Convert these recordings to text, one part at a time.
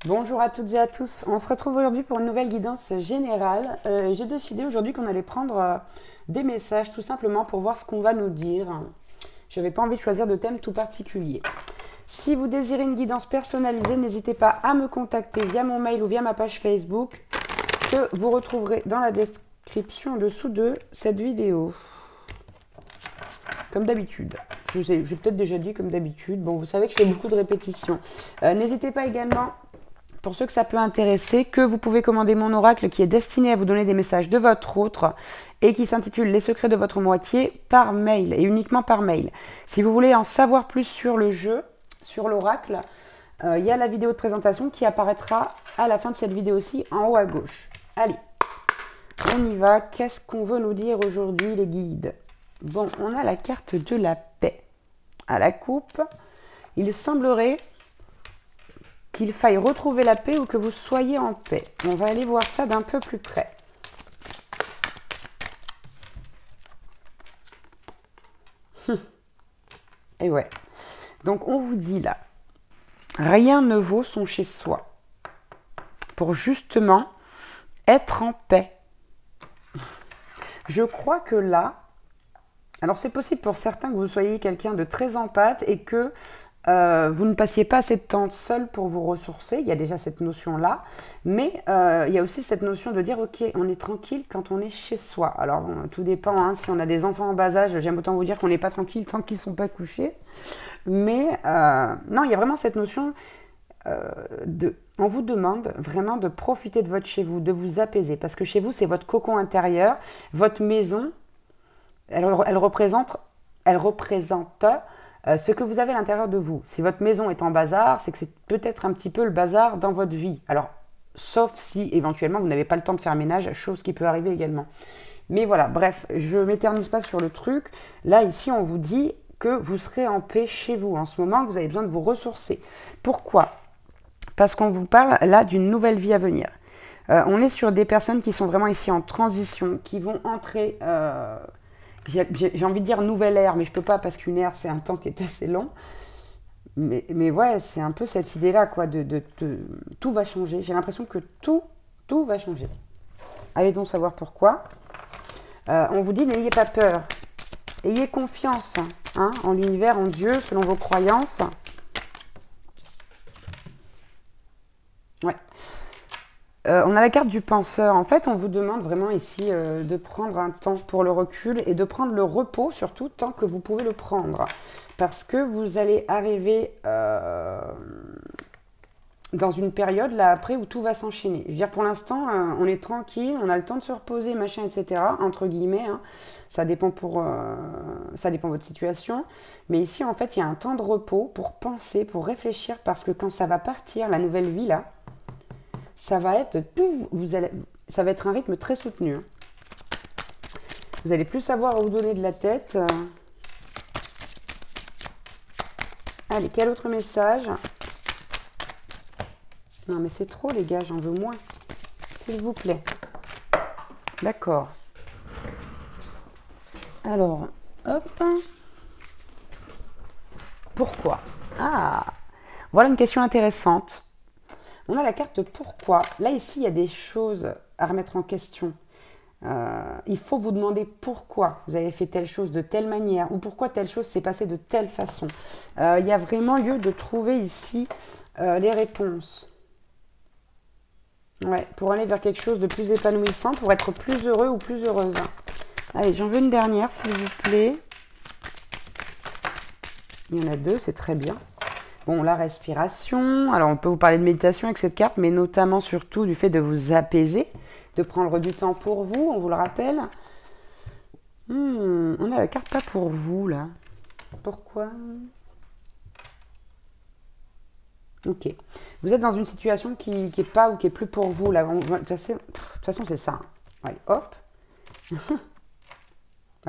Bonjour à toutes et à tous. On se retrouve aujourd'hui pour une nouvelle guidance générale. J'ai décidé aujourd'hui qu'on allait prendre des messages tout simplement pour voir ce qu'on va nous dire. Je n'avais pas envie de choisir de thème tout particulier. Si vous désirez une guidance personnalisée, n'hésitez pas à me contacter via mon mail ou via ma page Facebook que vous retrouverez dans la description en dessous de cette vidéo. Comme d'habitude. J'ai peut-être déjà dit comme d'habitude. Bon, vous savez que je fais beaucoup de répétitions. N'hésitez pas également, pour ceux que ça peut intéresser, que vous pouvez commander mon oracle qui est destiné à vous donner des messages de votre autre et qui s'intitule Les secrets de votre moitié par mail et uniquement par mail. Si vous voulez en savoir plus sur le jeu, sur l'oracle, il y a la vidéo de présentation qui apparaîtra à la fin de cette vidéo-ci en haut à gauche. Allez, on y va. Qu'est-ce qu'on veut nous dire aujourd'hui les guides? Bon, on a la carte de la paix. À la coupe, il semblerait qu'il faille retrouver la paix ou que vous soyez en paix. On va aller voir ça d'un peu plus près. Et ouais. Donc on vous dit là, rien ne vaut son chez soi pour justement être en paix. Je crois que là, alors c'est possible pour certains que vous soyez quelqu'un de très empathe et que vous ne passiez pas assez de temps seul pour vous ressourcer, il y a déjà cette notion-là, mais il y a aussi cette notion de dire, ok, on est tranquille quand on est chez soi. Alors, bon, tout dépend, hein, si on a des enfants en bas âge, j'aime autant vous dire qu'on n'est pas tranquille tant qu'ils ne sont pas couchés, mais non, il y a vraiment cette notion on vous demande vraiment de profiter de votre chez vous, de vous apaiser, parce que chez vous, c'est votre cocon intérieur, votre maison, elle représente ce que vous avez à l'intérieur de vous. Si votre maison est en bazar, c'est que c'est peut-être un petit peu le bazar dans votre vie. Alors, sauf si éventuellement vous n'avez pas le temps de faire ménage, chose qui peut arriver également. Mais voilà, bref, je ne m'éternise pas sur le truc. Là, ici, on vous dit que vous serez en paix chez vous. En ce moment, vous avez besoin de vous ressourcer. Pourquoi? Parce qu'on vous parle là d'une nouvelle vie à venir. On est sur des personnes qui sont vraiment ici en transition, qui vont entrer j'ai envie de dire nouvelle ère, mais je peux pas parce qu'une ère c'est un temps qui est assez long. Mais ouais, c'est un peu cette idée-là, quoi, tout va changer. J'ai l'impression que tout va changer. Allez donc savoir pourquoi. On vous dit n'ayez pas peur, ayez confiance hein, en l'univers, en Dieu, selon vos croyances. Ouais. On a la carte du penseur. En fait, on vous demande vraiment ici de prendre un temps pour le recul et de prendre le repos, surtout tant que vous pouvez le prendre. Parce que vous allez arriver dans une période là après où tout va s'enchaîner. Je veux dire, pour l'instant, on est tranquille, on a le temps de se reposer, machin, etc. Entre guillemets, hein. Ça dépend ça dépend de votre situation. Mais ici, en fait, il y a un temps de repos pour penser, pour réfléchir, parce que quand ça va partir, la nouvelle vie là, ça va être ça va être un rythme très soutenu. Hein. Vous allez plus savoir où donner de la tête. Allez, quel autre message? Non, mais c'est trop, les gars, j'en veux moins. S'il vous plaît. D'accord. Alors, hop. Pourquoi? Ah, voilà une question intéressante. On a la carte pourquoi. Là, ici, il y a des choses à remettre en question. Il faut vous demander pourquoi vous avez fait telle chose de telle manière ou pourquoi telle chose s'est passée de telle façon. Il y a vraiment lieu de trouver ici les réponses. Ouais, pour aller vers quelque chose de plus épanouissant, pour être plus heureux ou plus heureuse. Allez, j'en veux une dernière, s'il vous plaît. Il y en a deux, c'est très bien. Bon, la respiration. Alors, on peut vous parler de méditation avec cette carte, mais notamment surtout du fait de vous apaiser, de prendre du temps pour vous, on vous le rappelle. On a la carte pas pour vous, là. Pourquoi? Ok. Vous êtes dans une situation qui est pas ou qui est plus pour vous, là. De toute façon, c'est ça. Allez, hop.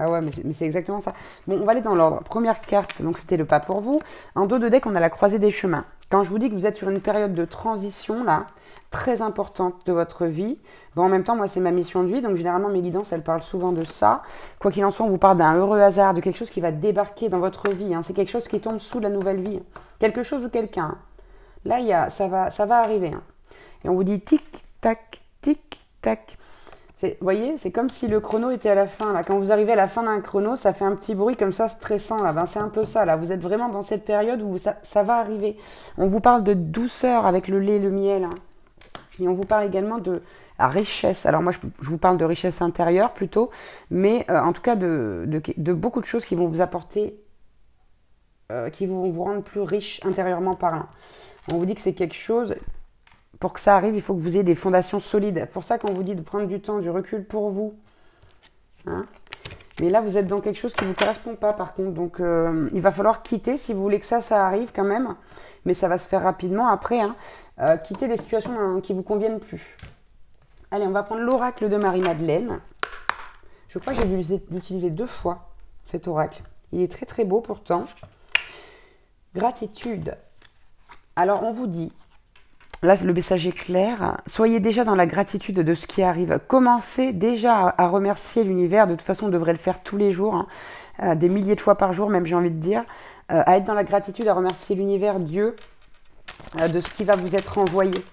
Ah ouais, mais c'est exactement ça. Bon, on va aller dans l'ordre. Première carte, donc c'était le pas pour vous. En dos de deck, on a la croisée des chemins. Quand je vous dis que vous êtes sur une période de transition, là, très importante de votre vie, bon, en même temps, moi, c'est ma mission de vie, donc généralement, mes guidances, elles parlent souvent de ça. Quoi qu'il en soit, on vous parle d'un heureux hasard, de quelque chose qui va débarquer dans votre vie. Hein. C'est quelque chose qui tombe sous la nouvelle vie. Quelque chose ou quelqu'un. Là, ça va arriver. Hein. Et on vous dit tic-tac, tic-tac. Vous voyez, c'est comme si le chrono était à la fin. Là. Quand vous arrivez à la fin d'un chrono, ça fait un petit bruit comme ça, stressant. Là. Ben, c'est un peu ça. Là. Vous êtes vraiment dans cette période où ça va arriver. On vous parle de douceur avec le lait et le miel. Hein. Et on vous parle également de richesse. Alors moi, je vous parle de richesse intérieure plutôt. Mais en tout cas, de beaucoup de choses qui vont vous apporter, qui vont vous rendre plus riche intérieurement parlant. On vous dit que c'est quelque chose... Pour que ça arrive, il faut que vous ayez des fondations solides. Pour ça qu'on vous dit de prendre du temps, du recul pour vous. Hein, mais là, vous êtes dans quelque chose qui ne vous correspond pas, par contre. Donc, il va falloir quitter si vous voulez que ça arrive quand même. Mais ça va se faire rapidement après. Hein, quitter des situations qui ne vous conviennent plus. Allez, on va prendre l'oracle de Marie-Madeleine. Je crois que j'ai dû l'utiliser 2 fois, cet oracle. Il est très très beau pourtant. Gratitude. Alors, on vous dit... Là, le message est clair. Soyez déjà dans la gratitude de ce qui arrive. Commencez déjà à remercier l'univers. De toute façon, on devrait le faire tous les jours, hein, des milliers de fois par jour, même j'ai envie de dire. À être dans la gratitude, à remercier l'univers, Dieu, de ce qui va vous être envoyé.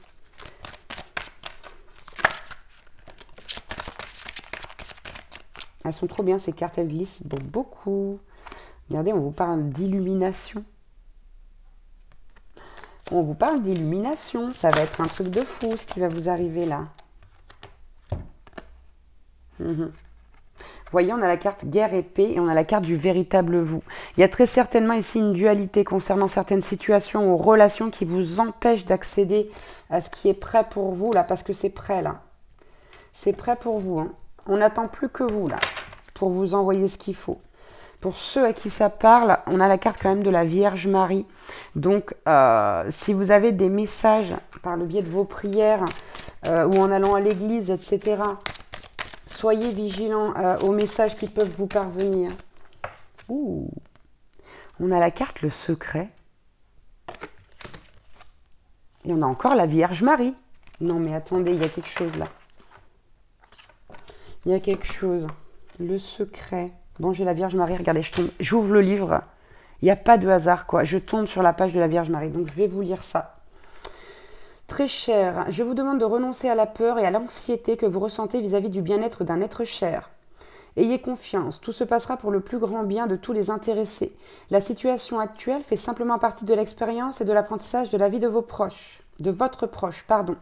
Elles sont trop bien, ces cartes, elles glissent beaucoup. Regardez, on vous parle d'illumination. On vous parle d'illumination, ça va être un truc de fou ce qui va vous arriver là. Vous voyez, on a la carte guerre épée et on a la carte du véritable vous. Il y a très certainement ici une dualité concernant certaines situations ou relations qui vous empêchent d'accéder à ce qui est prêt pour vous là, parce que c'est prêt là. C'est prêt pour vous. Hein. On n'attend plus que vous là, pour vous envoyer ce qu'il faut. Pour ceux à qui ça parle, on a la carte quand même de la Vierge Marie. Donc, si vous avez des messages par le biais de vos prières ou en allant à l'église, etc., soyez vigilants aux messages qui peuvent vous parvenir. Ouh. On a la carte le secret. Et on a encore la Vierge Marie. Non mais attendez, il y a quelque chose là. Il y a quelque chose. Le secret. Bon, j'ai la Vierge Marie, regardez, j'ouvre le livre. Il n'y a pas de hasard, quoi. Je tombe sur la page de la Vierge Marie, donc je vais vous lire ça. Très cher, je vous demande de renoncer à la peur et à l'anxiété que vous ressentez vis-à-vis du bien-être d'un être cher. Ayez confiance, tout se passera pour le plus grand bien de tous les intéressés. La situation actuelle fait simplement partie de l'expérience et de l'apprentissage de la vie de vos proches. De votre proche, pardon.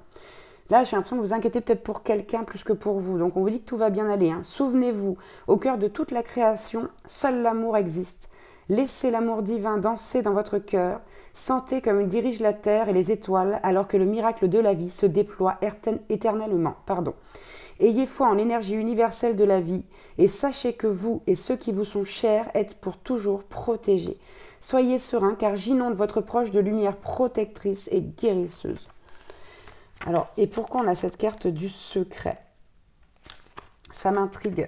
Là, j'ai l'impression que vous inquiétez peut-être pour quelqu'un plus que pour vous. Donc, on vous dit que tout va bien aller. Hein. Souvenez-vous, au cœur de toute la création, seul l'amour existe. Laissez l'amour divin danser dans votre cœur. Sentez comme il dirige la terre et les étoiles alors que le miracle de la vie se déploie éternellement. Ayez foi en l'énergie universelle de la vie et sachez que vous et ceux qui vous sont chers êtes pour toujours protégés. Soyez sereins car j'inonde votre proche de lumière protectrice et guérisseuse. Alors, et pourquoi on a cette carte du secret? Ça m'intrigue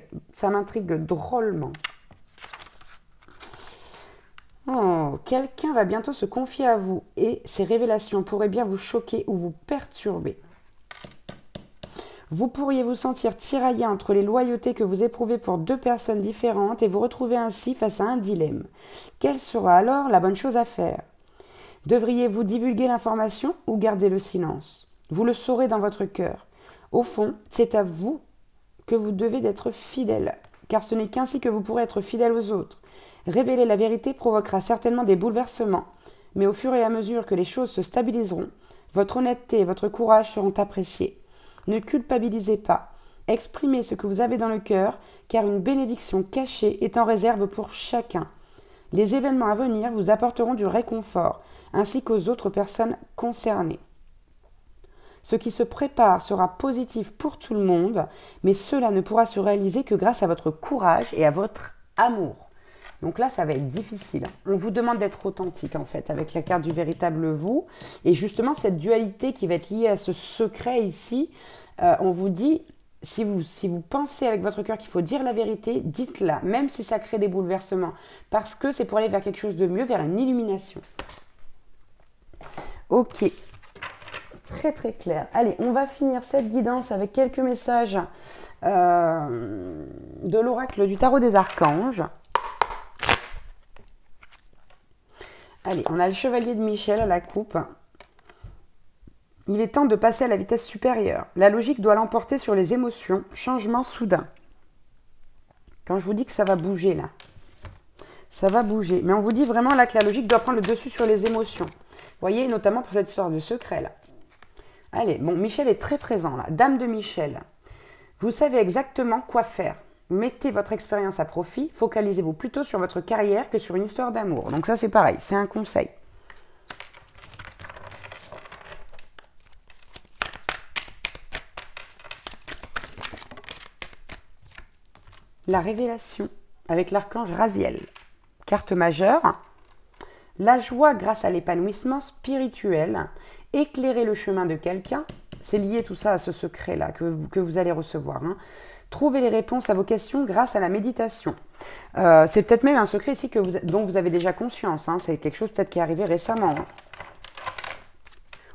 drôlement. Oh, quelqu'un va bientôt se confier à vous et ces révélations pourraient bien vous choquer ou vous perturber. Vous pourriez vous sentir tiraillé entre les loyautés que vous éprouvez pour 2 personnes différentes et vous retrouver ainsi face à un dilemme. Quelle sera alors la bonne chose à faire? Devriez-vous divulguer l'information ou garder le silence? Vous le saurez dans votre cœur. Au fond, c'est à vous que vous devez d'être fidèle, car ce n'est qu'ainsi que vous pourrez être fidèle aux autres. Révéler la vérité provoquera certainement des bouleversements, mais au fur et à mesure que les choses se stabiliseront, votre honnêteté et votre courage seront appréciés. Ne culpabilisez pas. Exprimez ce que vous avez dans le cœur, car une bénédiction cachée est en réserve pour chacun. Les événements à venir vous apporteront du réconfort, ainsi qu'aux autres personnes concernées. Ce qui se prépare sera positif pour tout le monde, mais cela ne pourra se réaliser que grâce à votre courage et à votre amour. Donc là, ça va être difficile. On vous demande d'être authentique, en fait, avec la carte du véritable vous. Et justement, cette dualité qui va être liée à ce secret ici, on vous dit, si vous pensez avec votre cœur qu'il faut dire la vérité, dites-la, même si ça crée des bouleversements. Parce que c'est pour aller vers quelque chose de mieux, vers une illumination. Ok. Très très clair. Allez, on va finir cette guidance avec quelques messages de l'oracle du tarot des archanges. Allez, on a le chevalier de Michel à la coupe. Il est temps de passer à la vitesse supérieure. La logique doit l'emporter sur les émotions. Changement soudain. Quand je vous dis que ça va bouger là, ça va bouger. Mais on vous dit vraiment là que la logique doit prendre le dessus sur les émotions. Vous voyez, notamment pour cette histoire de secret là. Allez, bon, Michel est très présent là. Dame de Michel. Vous savez exactement quoi faire. Mettez votre expérience à profit. Focalisez-vous plutôt sur votre carrière que sur une histoire d'amour. Donc ça c'est pareil, c'est un conseil. La révélation avec l'archange Raziel. Carte majeure. La joie grâce à l'épanouissement spirituel. Éclairer le chemin de quelqu'un. C'est lié tout ça à ce secret-là que vous allez recevoir. Hein. Trouvez les réponses à vos questions grâce à la méditation. C'est peut-être même un secret ici dont vous avez déjà conscience. Hein. C'est quelque chose peut-être qui est arrivé récemment. Hein.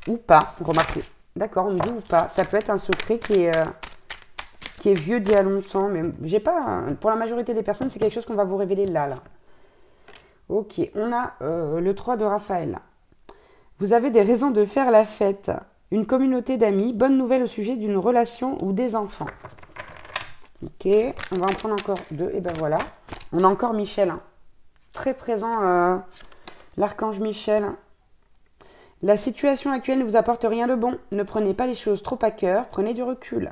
Ou pas, remarquez. D'accord, on me dit ou pas. Ça peut être un secret qui est vieux d'il y a longtemps, mais j'ai pas. Pour la majorité des personnes, c'est quelque chose qu'on va vous révéler là. Ok, on a le 3 de Raphaël. Vous avez des raisons de faire la fête. Une communauté d'amis. Bonne nouvelle au sujet d'une relation ou des enfants. Ok, on va en prendre encore 2. Et ben voilà. On a encore Michel. Hein. Très présent, l'archange Michel. La situation actuelle ne vous apporte rien de bon. Ne prenez pas les choses trop à cœur. Prenez du recul.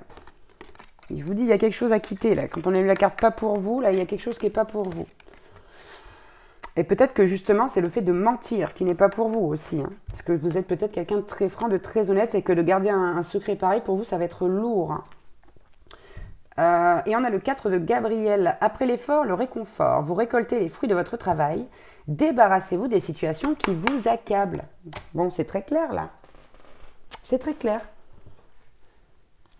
Je vous dis, il y a quelque chose à quitter là. Quand on a eu la carte pas pour vous, là, il y a quelque chose qui n'est pas pour vous. Et peut-être que justement, c'est le fait de mentir qui n'est pas pour vous aussi. Hein. Parce que vous êtes peut-être quelqu'un de très franc, de très honnête, et que de garder un secret pareil, pour vous, ça va être lourd. Hein. Et on a le 4 de Gabriel. Après l'effort, le réconfort. Vous récoltez les fruits de votre travail. Débarrassez-vous des situations qui vous accablent. Bon, c'est très clair là. C'est très clair.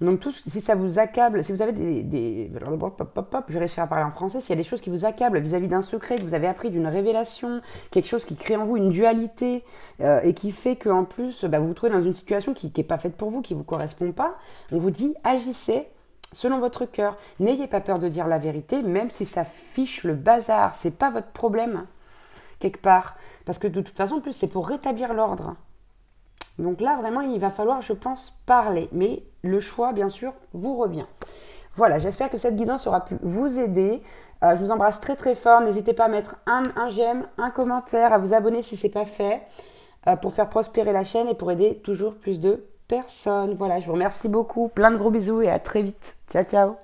Donc, si ça vous accable, si vous avez je vais réussir à parler en français, s'il y a des choses qui vous accablent vis-à-vis d'un secret que vous avez appris, d'une révélation, quelque chose qui crée en vous une dualité et qui fait qu'en plus, vous vous trouvez dans une situation qui n'est pas faite pour vous, qui ne vous correspond pas, on vous dit agissez selon votre cœur. N'ayez pas peur de dire la vérité, même si ça fiche le bazar. C'est pas votre problème, quelque part. Parce que de toute façon, en plus, c'est pour rétablir l'ordre. Donc là, vraiment, il va falloir, je pense, parler. Mais le choix, bien sûr, vous revient. Voilà, j'espère que cette guidance aura pu vous aider. Je vous embrasse très très fort. N'hésitez pas à mettre un j'aime, un commentaire, à vous abonner si ce n'est pas fait, pour faire prospérer la chaîne et pour aider toujours plus de personnes. Voilà, je vous remercie beaucoup. Plein de gros bisous et à très vite. Ciao, ciao.